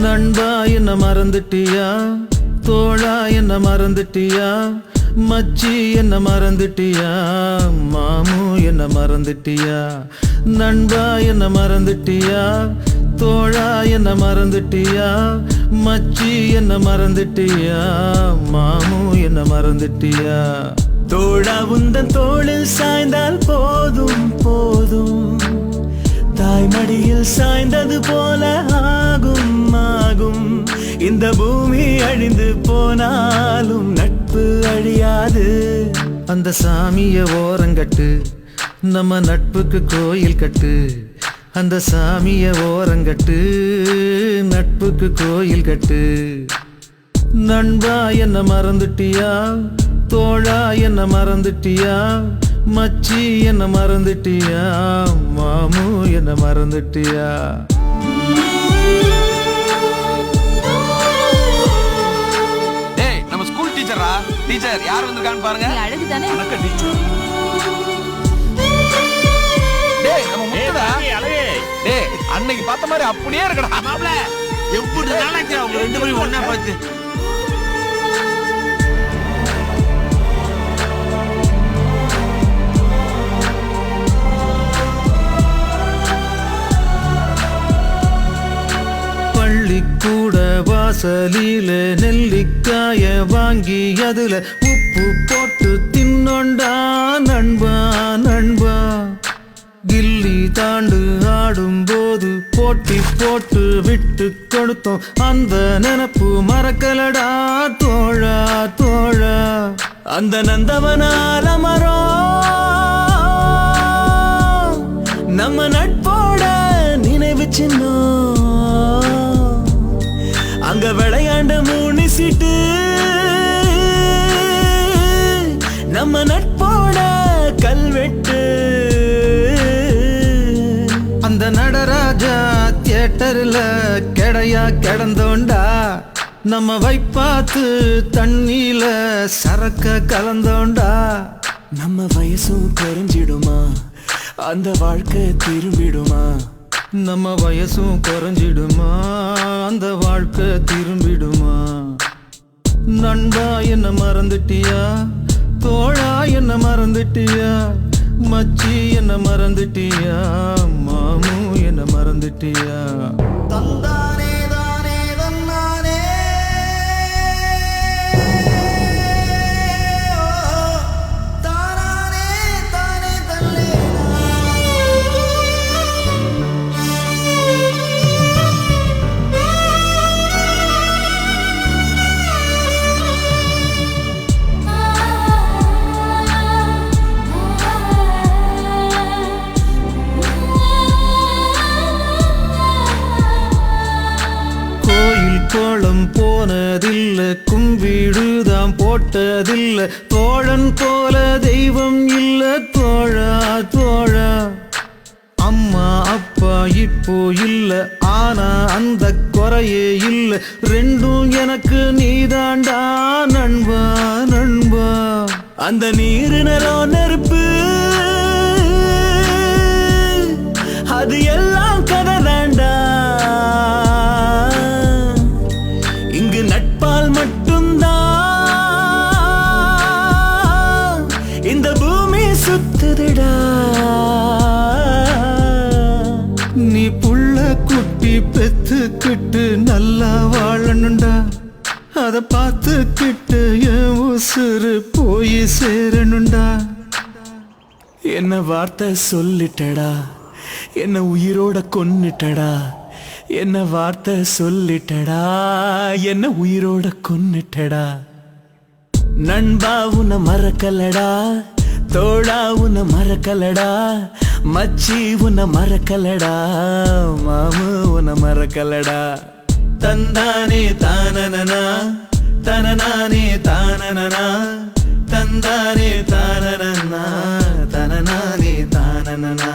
நண்பா என்ன மறந்துட்டியா, தோழா என்ன மறந்துட்டியா, மச்சி என்ன மறந்துட்டியா, மாமு என்ன மறந்துட்டியா. நண்பா என்ன மறந்துட்டியா, தோழா என்ன மறந்துட்டியா, மச்சி என்ன மறந்துட்டியா, மாமு என்ன மறந்துட்டியா. தோழா உந்தன் தோளில் சாய்ந்தால் போதும் போதும், தாய்மடியில் சாய்ந்தது போல ஆகும் ஆகும். இந்த பூமி அழிந்து போனாலும் நட்பு அழியாது. அந்த சாமிய ஓரங்கட்டு, நம்ம நட்புக்கு கோயில் கட்டு. அந்த சாமிய ஓரங்கட்டு, நட்புக்கு கோயில் கட்டு. நண்பா என்ன மறந்துட்டியா, தோழா என்ன மறந்துட்டியா, மச்சி என்ன மறந்துட்டியா, மாமு என்ன மறந்துட்டியா. டேய் நம்ம ஸ்கூல் டீச்சரா, டீச்சர் யார் வந்திருக்கான்னு பாருங்க. அழகு தானே. வணக்கம் டீச்சர். டேய் நம்ம முத்துடா. டேய் அன்னைக்கு பார்த்த மாதிரி அப்படியே இருக்கடா. மாப்ள எப்படி நாளாச்சு அவங்க ரெண்டு பேரும் ஒண்ணா பார்த்து. பள்ளிக்கூட வாசலில நெல்லிக்காய வாங்கி அதுல உப்பு போட்டு தின்னொண்டா நண்பா நண்பா. கில்லி தாண்டு ஆடும்போது போட்டி போட்டு விட்டு கொடுத்தோம், அந்த நினப்பு மறக்கலடா தோழா தோழா. அந்த நந்தவனால மரம் நம்ம நட்போட நினைவு சின்னம். அங்க விளையாண்ட மூணு சீட்டு நம்ம நட்போட கல்வெட்டு. அந்த நடராஜா தியேட்டர்ல கெடையா கிடந்தோண்டா, நம்ம வைப்பாத்து தண்ணியில சரக்க கலந்தோண்டா. நம்ம வயசும் குறைஞ்சிடுமா, அந்த வாழ்க்கை திரும்பிடுமா. நம்ம வயசும் குறைஞ்சிடுமா, அந்த வாழ்க்கை திரும்பிடுமா. நண்பா என்ன மறந்துட்டியா, தோழா என்ன மறந்துட்டியா, மச்சி என்ன மறந்துட்டியா, மாமு என்ன மறந்துட்டியா. தந்தானே தானே தந்தானே தானே தானே தல்லே. கோலம் போனதில்ல, கும்பிடுதான் போட்டதில்ல, தோழன் போல தெய்வம் இல்ல தோழா தோழா. அம்மா அப்பா இப்போ இல்ல, ஆனா அந்த குறையே இல்ல, ரெண்டும் எனக்கு நீதாண்டா நண்பா நண்பா. அந்த நீரு நிலம் நெருப்பு அது எல்லாம் கதை தாண்டா. இங்கு நட்பால் மட்டும்தான் இந்த பூமி சுத்துதுடா. நீ புள்ள குட்டி பெத்துக்கிட்டு நல்லா வாழணுண்டா, அத பார்த்துக்கிட்டு என் உசுறு போய் சேரணுண்டா. என்ன வார்த்தை சொல்லிட்டடா, என்ன உயிரோட கொன்னுட்டடா. என்ன வார்த்தை சொல்லிட்டடா, என்ன உயிரோட கொன்னுட்டடா. நண்பா உன்னை மறக்கலடா, தோழா உன்னை மறக்கலடா, மச்சி உன்னை மறக்கலடா, மாமு உன்னை மறக்கலடா. தந்தானே தானனனா தனனானே தானனனா, தந்தானே தானனனா தனனானே தானனனா.